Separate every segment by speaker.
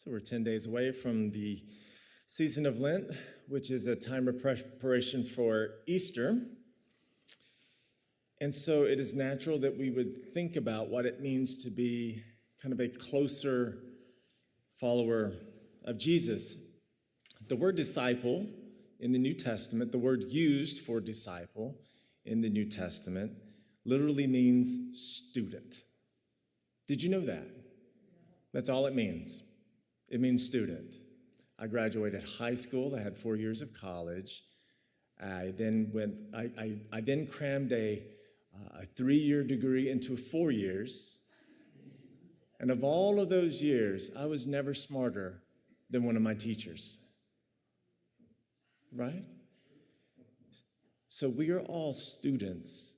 Speaker 1: So we're 10 days away from the season of Lent, which is a time of preparation for Easter. And so it is natural that we would think about what it means to be kind of a closer follower of Jesus. The word disciple in the New Testament, the word used for disciple in the New Testament, literally means student. Did you know that? That's all it means. It means student. I graduated high school. I had 4 years of college. I then crammed a 3-year degree into 4 years. And of all of those years, I was never smarter than one of my teachers. Right? So we are all students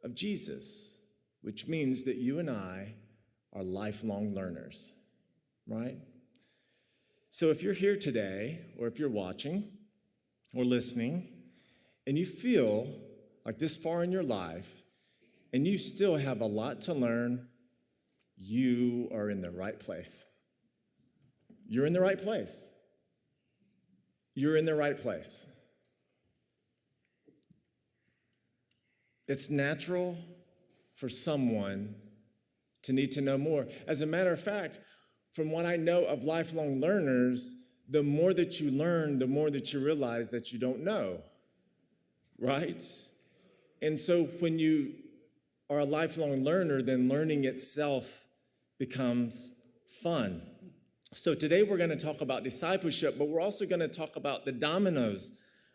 Speaker 1: of Jesus, which means that you and I are lifelong learners, right? So if you're here today, or if you're watching or listening, and you feel like this far in your life, and you still have a lot to learn, you are in the right place. You're in the right place. You're in the right place. It's natural for someone to need to know more. As a matter of fact, from what I know of lifelong learners, the more that you learn, the more that you realize that you don't know, right? And so when you are a lifelong learner, then learning itself becomes fun. So today we're going to talk about discipleship, but we're also going to talk about the dominoes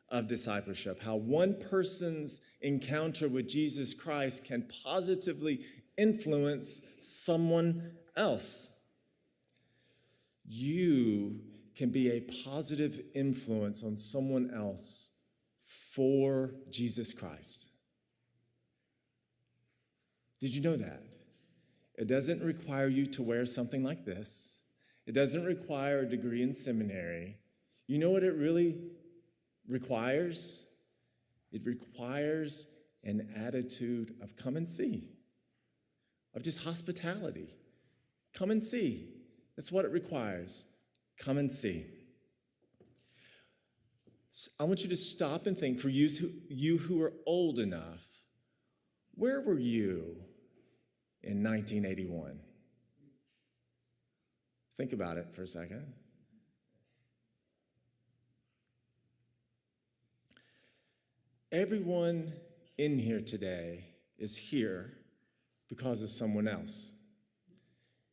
Speaker 1: of discipleship, how one person's encounter with Jesus Christ can positively influence someone else. You can be a positive influence on someone else for Jesus Christ. Did you know that? It doesn't require you to wear something like this. It doesn't require a degree in seminary. You know what it really requires? It requires an attitude of come and see, of just hospitality. Come and see. That's what it requires. Come and see. So I want you to stop and think, for you who are old enough, where were you in 1981? Think about it for a second. Everyone in here today is here because of someone else.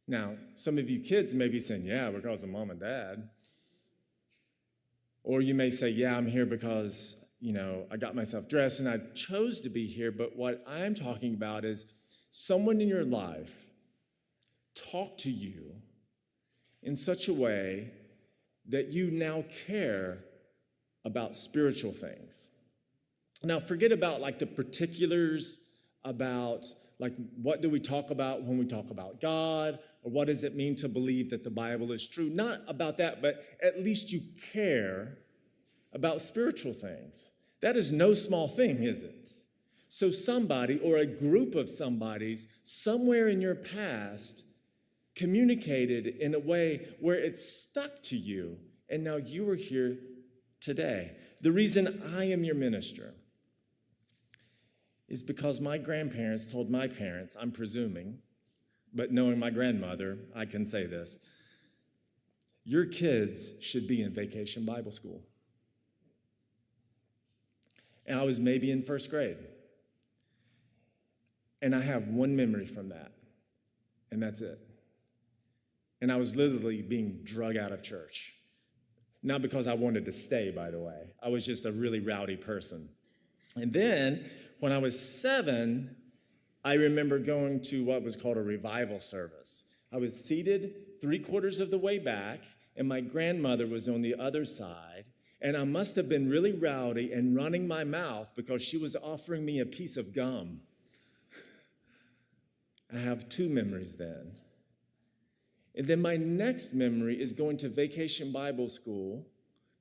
Speaker 1: Now, some of you kids may be saying, yeah, because of mom and dad. Or you may say, yeah, I'm here because, I got myself dressed and I chose to be here. But what I'm talking about is someone in your life talked to you in such a way that you now care about spiritual things. Now, forget about the particulars about what do we talk about when we talk about God, or what does it mean to believe that the Bible is true? Not about that, but at least you care about spiritual things. That is no small thing, is it? So somebody or a group of somebodies somewhere in your past communicated in a way where it stuck to you, and now you are here today. The reason I am your minister is because my grandparents told my parents, I'm presuming, but knowing my grandmother, I can say this: your kids should be in Vacation Bible School. And I was maybe in first grade. And I have one memory from that, and that's it. And I was literally being drug out of church. Not because I wanted to stay, by the way. I was just a really rowdy person. And then, when I was 7, I remember going to what was called a revival service. I was seated 3/4 of the way back, and my grandmother was on the other side, and I must have been really rowdy and running my mouth because she was offering me a piece of gum. I have 2 memories then. And then my next memory is going to Vacation Bible School,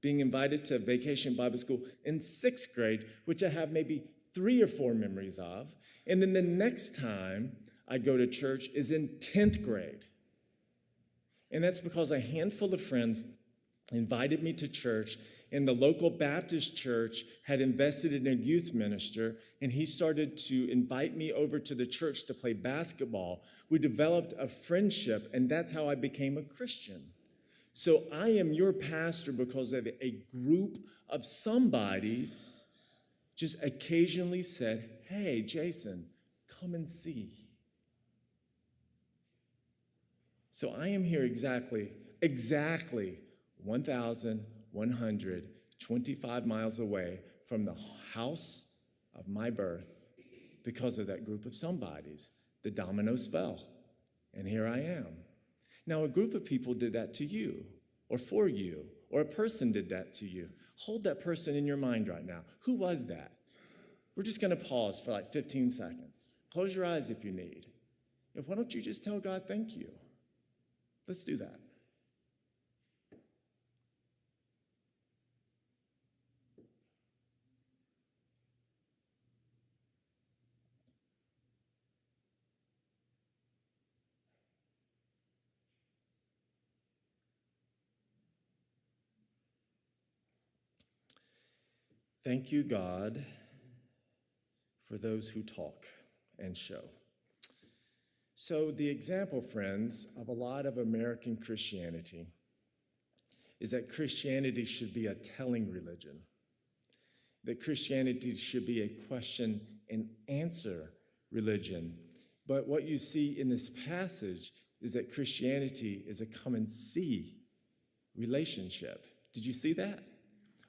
Speaker 1: being invited to Vacation Bible School in 6th grade, which I have maybe 3 or 4 memories of. And then the next time I go to church is in 10th grade. And that's because a handful of friends invited me to church, and the local Baptist church had invested in a youth minister, and he started to invite me over to the church to play basketball. We developed a friendship, and that's how I became a Christian. So I am your pastor because of a group of somebodies just occasionally said, hey, Jason, come and see. So I am here exactly 1,125 miles away from the house of my birth because of that group of somebodies. The dominoes fell, and here I am. Now, a group of people did that to you, or for you, or a person did that to you. Hold that person in your mind right now. Who was that? We're just going to pause for like 15 seconds. Close your eyes if you need. And why don't you just tell God thank you? Let's do that. Thank you, God, for those who talk and show. So the example, friends, of a lot of American Christianity is that Christianity should be a telling religion, that Christianity should be a question and answer religion. But what you see in this passage is that Christianity is a come and see relationship. Did you see that?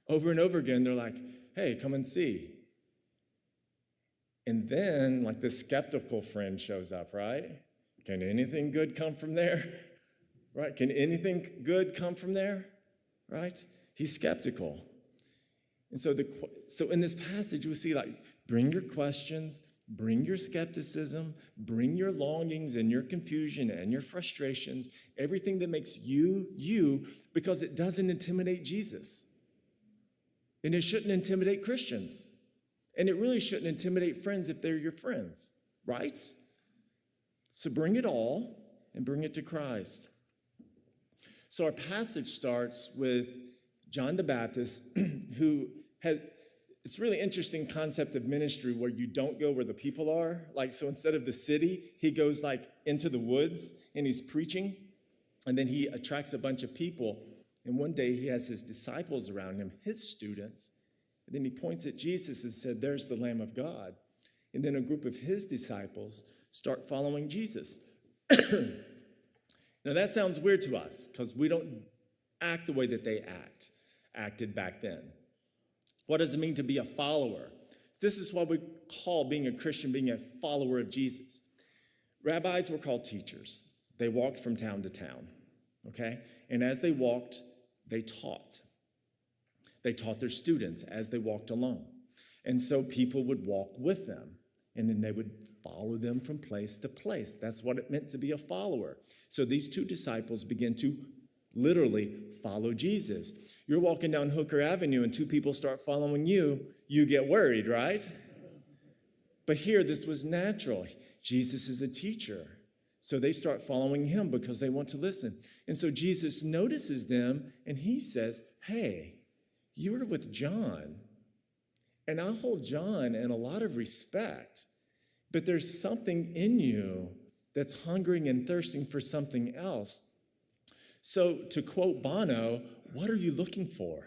Speaker 1: Over and over again, they're like, hey, come and see. And then, like, the skeptical friend shows up, right? Can anything good come from there? Right? Can anything good come from there? Right? He's skeptical. And so in this passage, we see, like, bring your questions, bring your skepticism, bring your longings and your confusion and your frustrations, everything that makes you, you, because it doesn't intimidate Jesus. And it shouldn't intimidate Christians. And it really shouldn't intimidate friends if they're your friends, right? So bring it all and bring it to Christ. So our passage starts with John the Baptist, who has this really interesting concept of ministry where you don't go where the people are. Like, so instead of the city, he goes like into the woods and he's preaching. And then he attracts a bunch of people. And one day he has his disciples around him, his students. And then he points at Jesus and said, there's the Lamb of God. And then a group of his disciples start following Jesus. Now that sounds weird to us because we don't act the way that they acted back then. What does it mean to be a follower? This is what we call being a Christian, being a follower of Jesus. Rabbis were called teachers. They walked from town to town, okay? And as they walked, they taught. They taught their students as they walked along. And so people would walk with them, and then they would follow them from place to place. That's what it meant to be a follower. So these two disciples began to literally follow Jesus. You're walking down Hooker Avenue, and two people start following you, you get worried, right? But here, this was natural. Jesus is a teacher. So they start following him because they want to listen. And so Jesus notices them, and he says, hey, you were with John, and I hold John in a lot of respect, but there's something in you that's hungering and thirsting for something else. So to quote Bono, what are you looking for?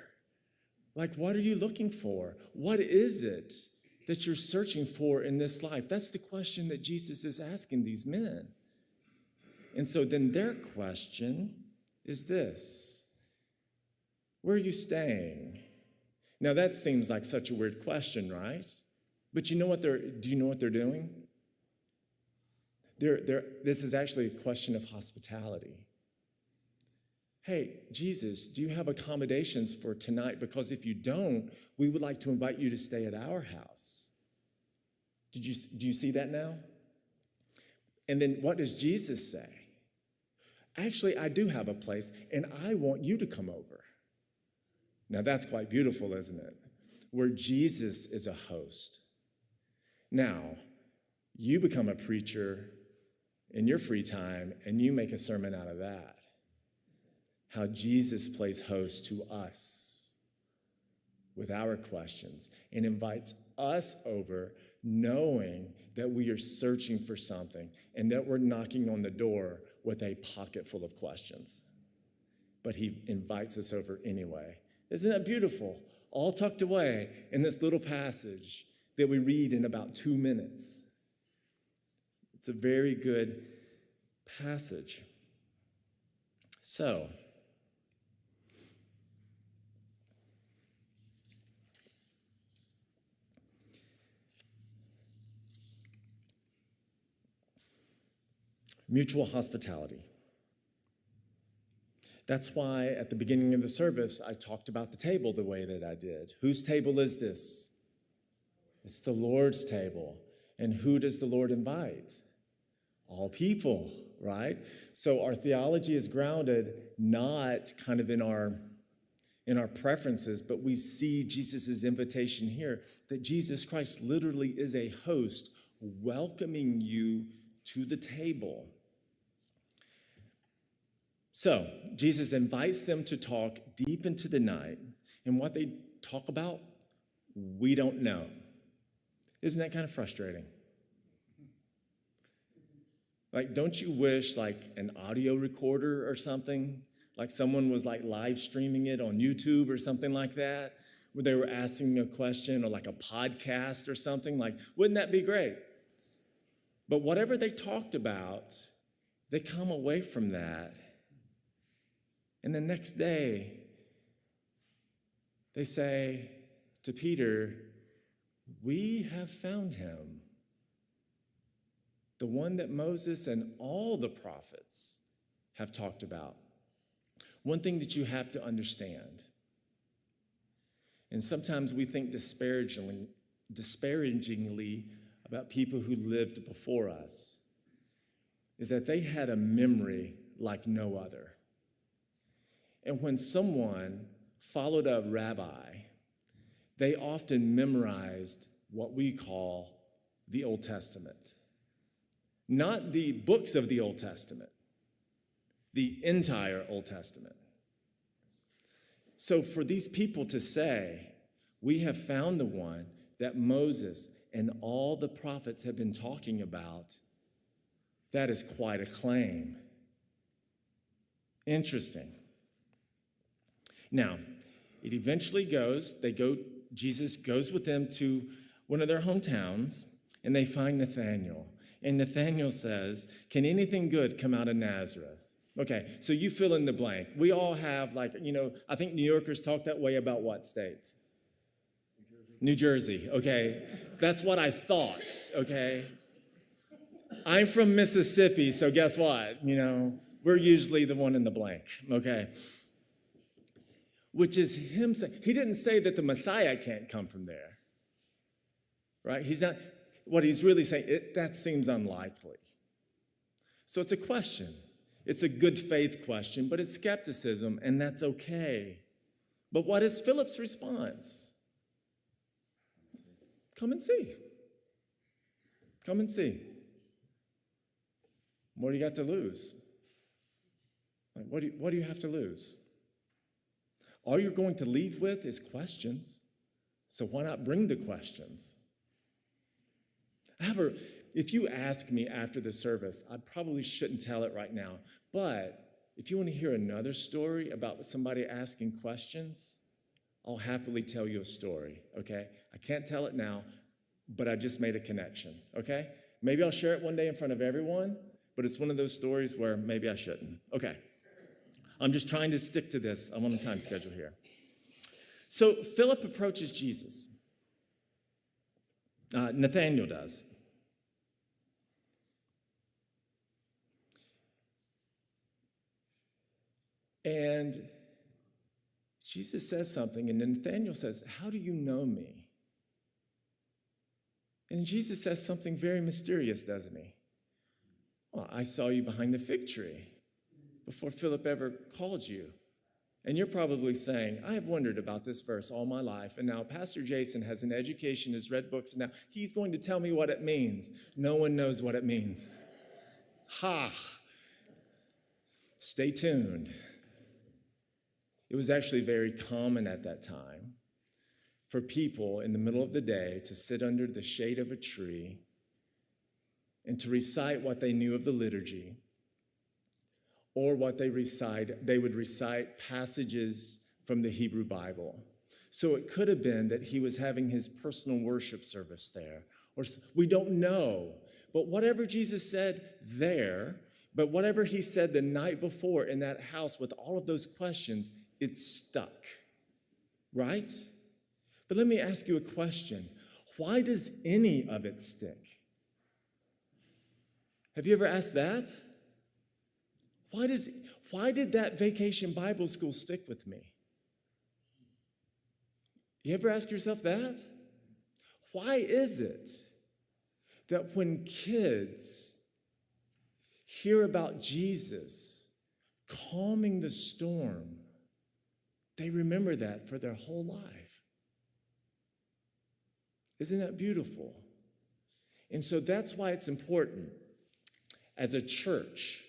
Speaker 1: Like, what are you looking for? What is it that you're searching for in this life? That's the question that Jesus is asking these men. And so then their question is this: where are you staying? Now that seems like such a weird question, right? But do you know what they're doing? This is actually a question of hospitality. Hey, Jesus, do you have accommodations for tonight? Because if you don't, we would like to invite you to stay at our house. Do you see that now? And then what does Jesus say? Actually, I do have a place, and I want you to come over. Now, that's quite beautiful, isn't it? Where Jesus is a host. Now, you become a preacher in your free time, and you make a sermon out of that. how Jesus plays host to us with our questions and invites us over, knowing that we are searching for something and that we're knocking on the door with a pocket full of questions. But he invites us over anyway. Isn't that beautiful? All tucked away in this little passage that we read in about 2 minutes. It's a very good passage. So, mutual hospitality. That's why at the beginning of the service, I talked about the table the way that I did. Whose table is this? It's the Lord's table. And who does the Lord invite? All people, right? So our theology is grounded not kind of in our preferences, but we see Jesus' invitation here that Jesus Christ literally is a host welcoming you to the table. So Jesus invites them to talk deep into the night, and what they talk about, we don't know. Isn't that kind of frustrating? Like, don't you wish like an audio recorder or something, like someone was like live streaming it on YouTube or something like that, where they were asking a question, or like a podcast or something? Like, wouldn't that be great? But whatever they talked about, they come away from that. And the next day, they say to Peter, "We have found him, the one that Moses and all the prophets have talked about." One thing that you have to understand, and sometimes we think disparagingly about people who lived before us, is that they had a memory like no other. And when someone followed a rabbi, they often memorized what we call the Old Testament. Not the books of the Old Testament, the entire Old Testament. So for these people to say, "We have found the one that Moses and all the prophets have been talking about," that is quite a claim. Interesting. Now, it eventually Jesus goes with them to one of their hometowns, and they find Nathanael. And Nathanael says, "Can anything good come out of Nazareth?" Okay, so you fill in the blank. We all have, like, I think New Yorkers talk that way about what state? New Jersey, okay. That's what I thought, okay. I'm from Mississippi, so guess what? We're usually the one in the blank, okay. Which is him saying, he didn't say that the Messiah can't come from there, right? He's not, what he's really saying, that seems unlikely. So it's a question. It's a good faith question, but it's skepticism, and that's okay. But what is Philip's response? Come and see. Come and see. What do you got to lose? What do you have to lose? All you're going to leave with is questions. So why not bring the questions? However, if you ask me after the service, I probably shouldn't tell it right now. But if you want to hear another story about somebody asking questions, I'll happily tell you a story, okay? I can't tell it now, but I just made a connection, okay? Maybe I'll share it one day in front of everyone, but it's one of those stories where maybe I shouldn't. Okay. I'm just trying to stick to this. I'm on a time schedule here. So Philip approaches Jesus. Nathanael does. And Jesus says something, and Nathanael says, "How do you know me?" And Jesus says something very mysterious, doesn't he? "Well, I saw you behind the fig tree before Philip ever called you." And you're probably saying, "I have wondered about this verse all my life, and now Pastor Jason has an education, has read books, and now he's going to tell me what it means." No one knows what it means. Ha! Stay tuned. It was actually very common at that time for people in the middle of the day to sit under the shade of a tree and to recite what they knew of the liturgy, or what they would recite passages from the Hebrew Bible. So it could have been that he was having his personal worship service there, or we don't know. But whatever Jesus said there, but whatever he said the night before in that house with all of those questions, it stuck, right? But let me ask you a question. Why does any of it stick? Have you ever asked that? Why did that vacation Bible school stick with me? You ever ask yourself that? Why is it that when kids hear about Jesus calming the storm, they remember that for their whole life? Isn't that beautiful? And so that's why it's important as a church,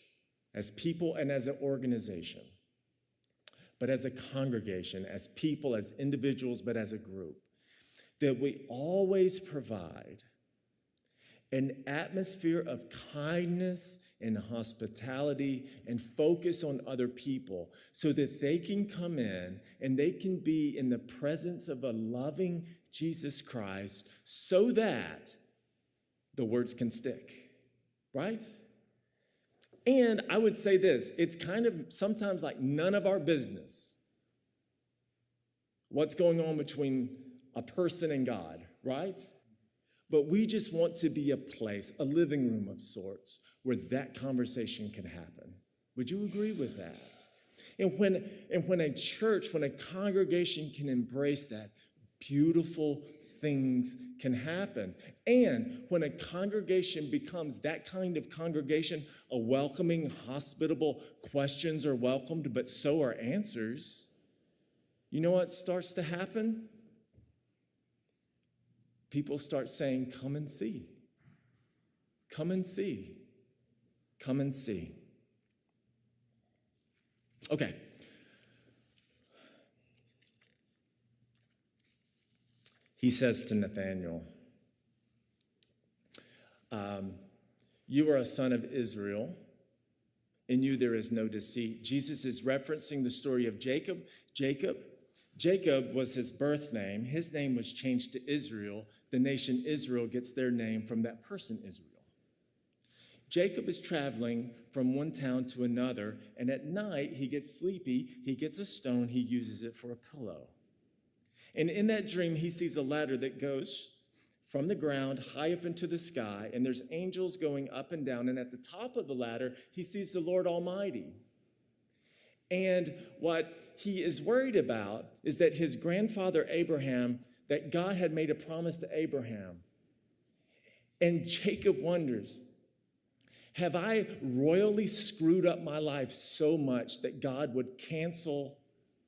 Speaker 1: as people, and as an organization, but as a congregation, as people, as individuals, but as a group, that we always provide an atmosphere of kindness and hospitality and focus on other people so that they can come in and they can be in the presence of a loving Jesus Christ so that the words can stick, right? And I would say this, it's kind of sometimes like none of our business what's going on between a person and God, right? But we just want to be a place, a living room of sorts, where that conversation can happen. Would you agree with that? And when a church, when a congregation can embrace that, beautiful things can happen. And when a congregation becomes that kind of congregation, a welcoming, hospitable, questions are welcomed, but so are answers, you know what starts to happen? People start saying, come and see. Come and see. Come and see. Okay. He says to Nathanael, you are a son of Israel. In you there is no deceit. Jesus is referencing the story of Jacob. Jacob was his birth name. His name was changed to Israel. The nation Israel gets their name from that person, Israel. Jacob is traveling from one town to another, and at night he gets sleepy. He gets a stone. He uses it for a pillow. And in that dream, he sees a ladder that goes from the ground high up into the sky, and there's angels going up and down. And at the top of the ladder, he sees the Lord Almighty. And what he is worried about is that his grandfather Abraham, that God had made a promise to Abraham. And Jacob wonders, have I royally screwed up my life so much that God would cancel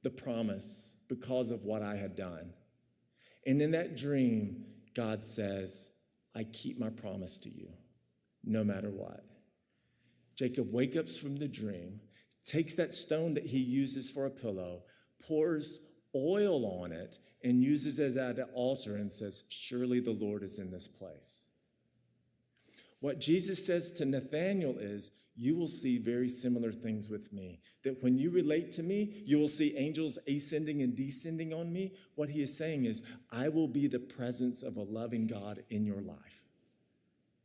Speaker 1: the promise because of what I had done? And in that dream, God says, I keep my promise to you, no matter what. Jacob wakes up from the dream, takes that stone that he uses for a pillow, pours oil on it, and uses it as an altar and says, surely the Lord is in this place. What Jesus says to Nathanael is, you will see very similar things with me. That when you relate to me, you will see angels ascending and descending on me. What he is saying is, I will be the presence of a loving God in your life.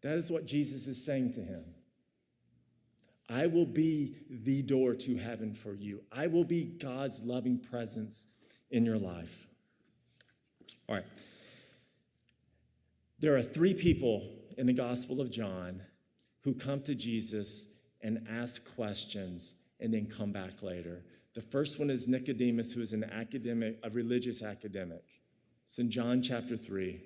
Speaker 1: That is what Jesus is saying to him. I will be the door to heaven for you. I will be God's loving presence in your life. All right. There are 3 people in the Gospel of John who come to Jesus and ask questions and then come back later. The first one is Nicodemus, who is an academic, a religious academic. It's in John chapter 3.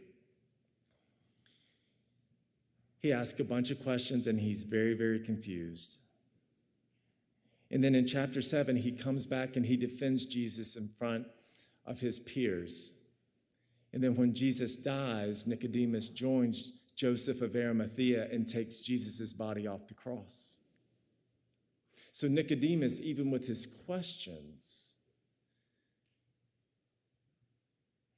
Speaker 1: He asks a bunch of questions and he's very, very confused. And then in chapter 7, he comes back and he defends Jesus in front of his peers. And then when Jesus dies, Nicodemus joins Joseph of Arimathea and takes Jesus' body off the cross. So Nicodemus, even with his questions,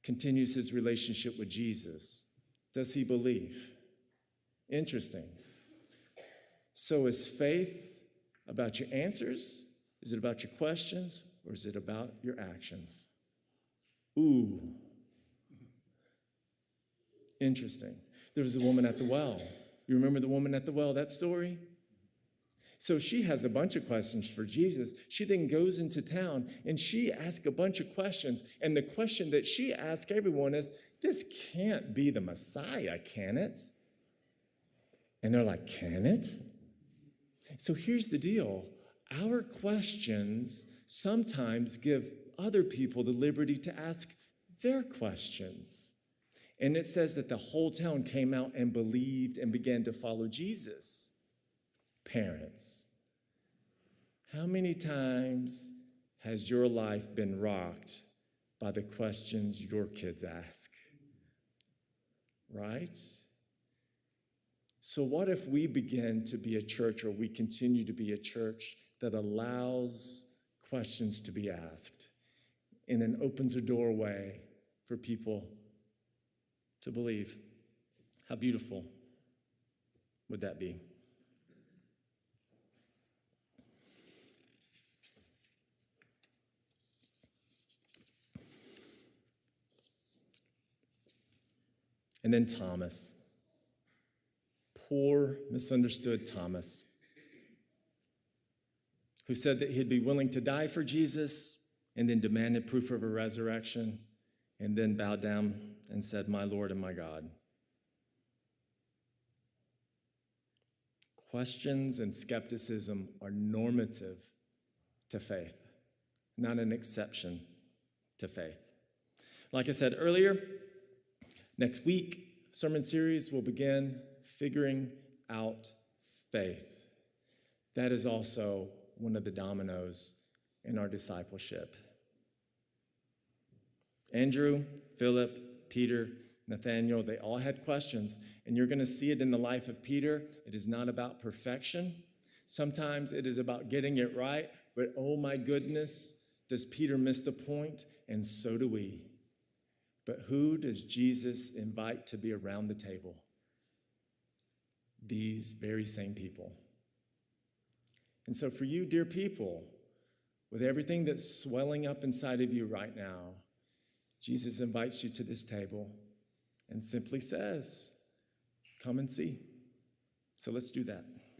Speaker 1: continues his relationship with Jesus? Does he believe? Interesting. So is faith about your answers? Is it about your questions? Or is it about your actions? Ooh. Interesting. There was a woman at the well. You remember the woman at the well, that story? So she has a bunch of questions for Jesus. She then goes into town and she asks a bunch of questions. And the question that she asks everyone is, this can't be the Messiah, can it? And they're like, can it? So here's the deal. Our questions sometimes give other people the liberty to ask their questions. And it says that the whole town came out and believed and began to follow Jesus. Parents, how many times has your life been rocked by the questions your kids ask? Right? So what if we begin to be a church, or we continue to be a church that allows questions to be asked and then opens a doorway for people to believe? How beautiful would that be? And then Thomas. Poor, misunderstood Thomas, who said that he'd be willing to die for Jesus and then demanded proof of a resurrection and then bowed down and said, "My Lord and my God." Questions and skepticism are normative to faith, not an exception to faith. Like I said earlier, next week, sermon series will begin figuring out faith. That is also one of the dominoes in our discipleship. Andrew, Philip, Peter, Nathaniel, they all had questions, and you're going to see it in the life of Peter. It is not about perfection. Sometimes it is about getting it right, but oh my goodness, does Peter miss the point? And so do we. But who does Jesus invite to be around the table? These very same people. And so for you, dear people, with everything that's swelling up inside of you right now, Jesus invites you to this table and simply says, come and see. So let's do that.